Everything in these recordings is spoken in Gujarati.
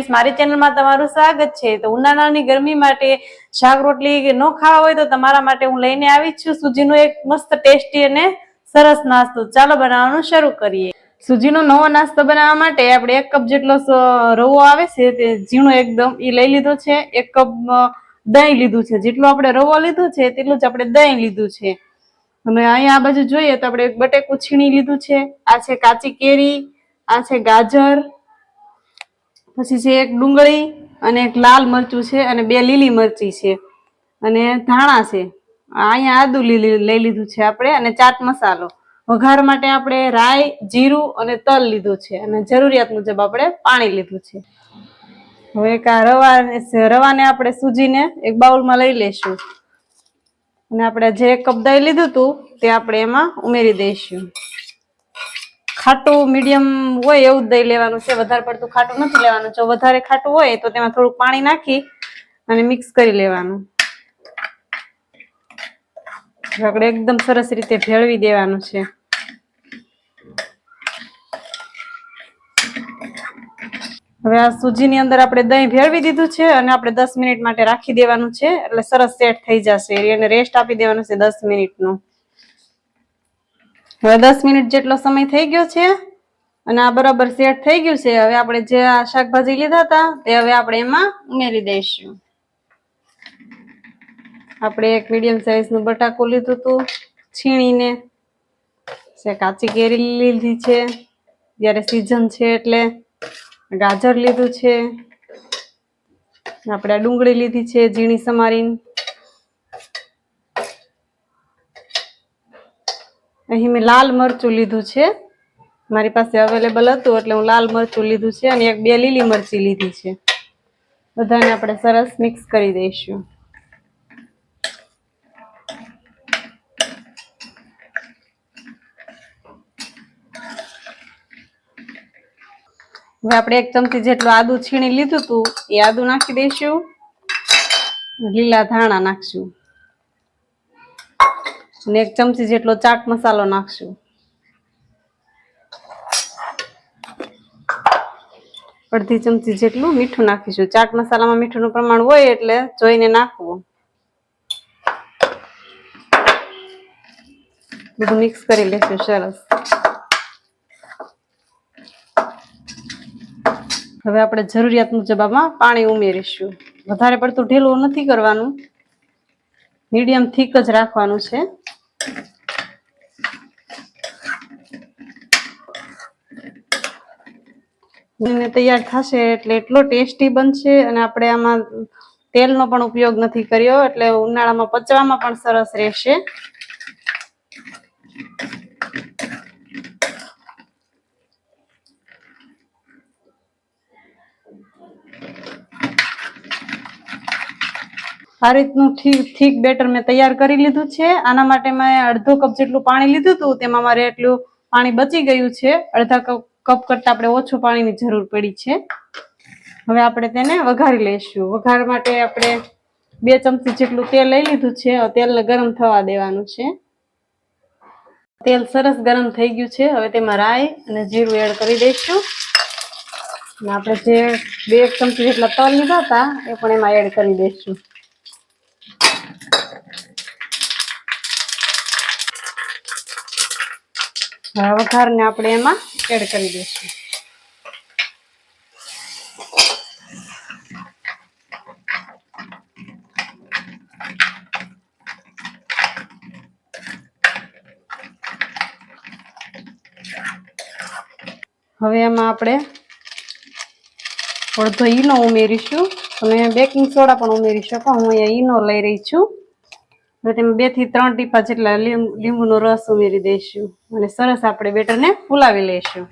ફ્રેન્ડ્સ, મારી ચેનલમાં તમારું સ્વાગત છે। તો ઉનાળાની ગરમી માટે શાક રોટલી ન ખાવા હોય તો તમારા માટે હું લઈને આવી છું સૂજીનો એક મસ્ત ટેસ્ટી અને સરસ નાસ્તો। ચાલો બનાવવાનું શરૂ કરીએ। સૂજીનો નવો નાસ્તો બનાવવા માટે આપણે 1 કપ જેટલો રવો આવે છે તે ઝીણો એકદમ એ લઈ લીધો છે। 1 કપ દહીં લીધું છે। જેટલો આપણે રવો લીધો છે તેટલું જ આપણે દહીં લીધું છે। અને અહીંયા આ બાજુ જોઈએ તો આપણે 1 બટેકું છીણી લીધું છે। આ છે કાચી કેરી, આ છે ગાજર, પછી છે 1 ડુંગળી અને 1 લાલ મરચું છે અને 2 લીલી મરચી છે અને ધાણા છે। અહીંયા આદુ લઈ લીધું છે આપણે અને ચાટ મસાલો। વઘાર માટે આપણે રાઈ, જીરું અને તલ લીધું છે અને જરૂરિયાત મુજબ આપણે પાણી લીધું છે। હવે રવાને આપણે સૂજીને એક બાઉલમાં લઈ લેશું અને આપણે જે 1 કપ દહીં લીધું હતું તે આપણે એમાં ઉમેરી દઈશું। ખાટું મીડિયમ હોય એવું દહીં લેવાનું છે, વધારે પડતું ખાટું નથી લેવાનું। જો વધારે ખાટું હોય તો તેમાં થોડું પાણી નાખી અને મિક્સ કરી લેવાનું। આપણે એકદમ સરસ રીતે ભેળવી દેવાનું છે। હવે આ સૂજીની અંદર આપણે દહીં ભેળવી દીધું છે અને આપણે 10 મિનિટ માટે રાખી દેવાનું છે એટલે સરસ સેટ થઈ જશે અને રેસ્ટ આપી દેવાનું છે 10 મિનિટનો। હવે 10 મિનિટ જેટલો સમય થઈ ગયો છે અને આ બરાબર સેટ થઈ ગયું છે। હવે આપણે જે આ શાકભાજી લીધા હતા તે હવે આપણે એમાં ઉમેરી દઈશું। આપણે 1 મીડિયમ સાઈઝનું બટાકું લીધું હતું છીણીને, કાચી કેરી લીધી છે જ્યારે સીઝન છે એટલે, ગાજર લીધું છે, આપણે ડુંગળી લીધી છે ઝીણી સમારીને, અહીં મેં લાલ મરચું લીધું છે, મારી પાસે અવેલેબલ હતું એટલે હું લાલ મરચું લીધું છે અને 2 લીલી મરચી લીધી છે। બધાને આપણે સરસ મિક્સ કરી દઈશું। હવે આપણે 1 ચમચી જેટલું આદુ છીણી લીધું હતું એ આદુ નાખી દઈશું, લીલા ધાણા નાખશું અને 1 ચમચી જેટલો ચાટ મસાલો નાખશું। અડધી ચમચી જેટલું મીઠું નાખીશું। ચાટ મસાલામાં મીઠુંનું પ્રમાણ હોય એટલે જોઈને નાખવું। બધું મિક્સ કરી લેશું સરસ। હવે આપણે જરૂરિયાત મુજબ આમાં પાણી ઉમેરીશું। વધારે પડતું ઢીલું નથી કરવાનું, મીડિયમ થીક જ રાખવાનું છે। તૈયાર થશે એટલે એટલો ટેસ્ટી બનશે અને આપણે આમાં તેલનો પણ ઉપયોગ નથી કર્યો એટલે ઉનાળામાં પચવામાં પણ સરસ રહેશે। આ રીતનું થીક બેટર મેં તૈયાર કરી લીધું છે। આના માટે મેં અડધો કપ જેટલું પાણી લીધું હતું, તેમાં મારે એટલું પાણી બચી ગયું છે। અડધા કપ કરતાં આપણે ઓછું પાણીની જરૂર પડી છે। હવે આપણે તેને વઘારી લઈશું। વઘાર માટે આપણે 2 ચમચી જેટલું તેલ લઈ લીધું છે। તેલને ગરમ થવા દેવાનું છે। તેલ સરસ ગરમ થઈ ગયું છે। હવે તેમાં રાઈ અને જીરું એડ કરી દઈશું અને આપણે જે 2 ચમચી જેટલા તલ લીધા હતા એ પણ એમાં એડ કરી દઈશું। વઘારને આપણે એમાં એડ કરી દઈશું। હવે એમાં આપણે અડધો ઈનો ઉમેરીશું। તમે બેકિંગ સોડા પણ ઉમેરી શકો, હું અહીંયા ઈનો લઈ રહી છું। હવે તેમાં 2 થી 3 ટીપા જેટલા લીંબુનો રસ ઉમેરી દઈશું અને સરસ આપણે બેટરને ફૂલાવી લઈશું।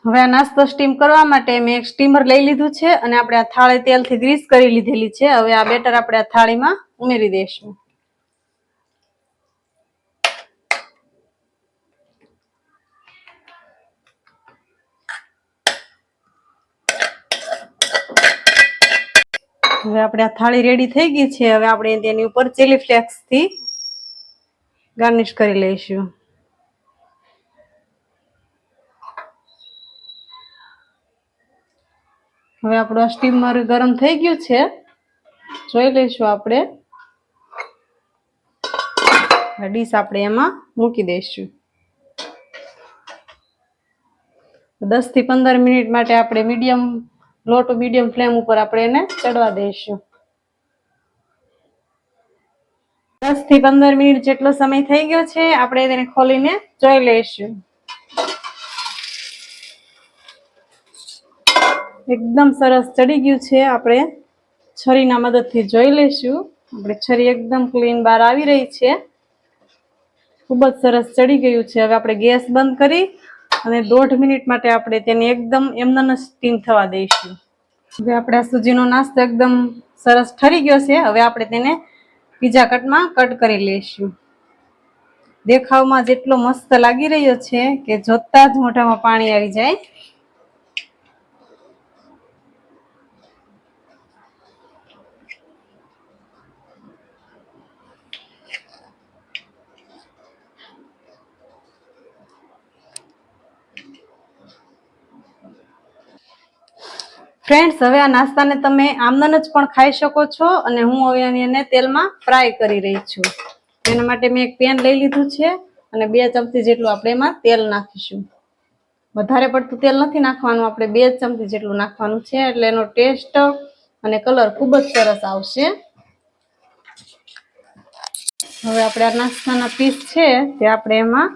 હવે આ નાસ્તો સ્ટીમ કરવા માટે મેં 1 સ્ટીમર લઈ લીધું છે અને આપણે આ થાળી તેલથી ગ્રીસ કરી લીધેલી છે। હવે આ બેટર આપણે આ થાળીમાં ઉમેરી દઈશું। હવે આપણે આ થાળી રેડી થઈ ગઈ છે. હવે આપણે તેની ઉપર ચીલી ફ્લેક્સ થી ગાર્નિશ કરી લઈશું. હવે આપણું સ્ટીમર ગરમ થઈ ગયું છે, જોઈ લઈશું આપણે. ડીશ આપણે એમાં મૂકી દઈશું. 10 થી 15 મિનિટ માટે આપણે લો ટુ મીડિયમ ફ્લેમ ઉપર આપણે એને ચડવા દઈશું. 10 થી 15 મિનિટ જેટલો સમય થઈ ગયો છે. આપણે તેને ખોલીને જોઈ લઈશું. એકદમ સરસ ચડી ગયું છે. આપણે છરીના મદદથી જોઈ લઈશું. આપણે છરી એકદમ ક્લીન બહાર આવી રહી છે. ખૂબ જ સરસ ચડી ગયું છે. હવે આપણે ગેસ બંધ કરી અને 1.5 મિનિટ માટે આપણે તેને એકદમ એમનેમ સ્ટીમ થવા દઈશું. હવે આપણે આ સૂજીનો નાસ્તો એકદમ સરસ ઠરી ગયો છે. હવે આપણે તેને પીઝા કટમાં કટ કરી લઈશું. દેખાવમાં જેટલો મસ્ત લાગી રહ્યો છે કે જોતા જ મોઢામાં પાણી આવી જાય. ફ્રેન્ડ્સ, હવે આ નાસ્તાને તમે આમનન જ પણ ખાઈ શકો છો અને હું હવે એને તેલમાં ફ્રાય કરી રહી છું. એના માટે મેં એક પેન લઈ લીધું છે અને 2 ચમચી જેટલું આપણે એમાં તેલ નાખીશું. વધારે પડતું તેલ નથી નાખવાનું, આપણે 2 ચમચી જેટલું નાખવાનું છે, એટલે એનો ટેસ્ટ અને કલર ખૂબ જ સરસ આવશે. હવે આપણે આ નાસ્તાના પીસ છે તે આપણે એમાં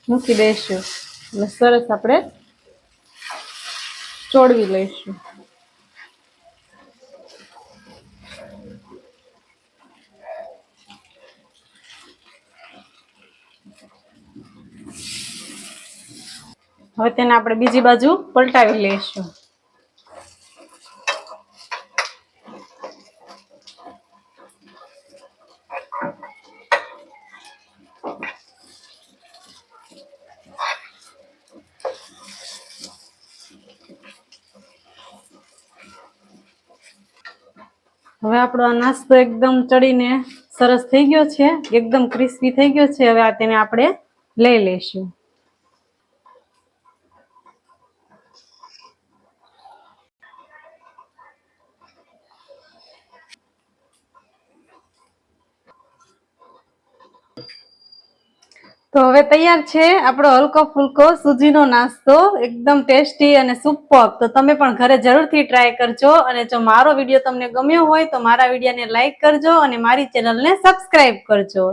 મૂકી દઈશું અને સરસ આપણે ચોળવી લઈશું. હવે તેને આપણે બીજી બાજુ પલટાવી લઈશું. હવે આપણો આ નાસ્તો એકદમ ચડીને સરસ થઈ ગયો છે, એકદમ ક્રિસ્પી થઈ ગયો છે. હવે આ તેને આપણે લઈ લઈશું. તો હવે તૈયાર છે આપણો હલકો ફુલકો સૂજીનો નાસ્તો, એકદમ ટેસ્ટી અને સુપર. તો તમે પણ ઘરે જરૂરથી ટ્રાય કરજો. અને જો મારો વિડીયો તમને ગમ્યો હોય તો મારા વિડીયોને લાઈક કરજો અને મારી ચેનલને સબસ્ક્રાઈબ કરજો.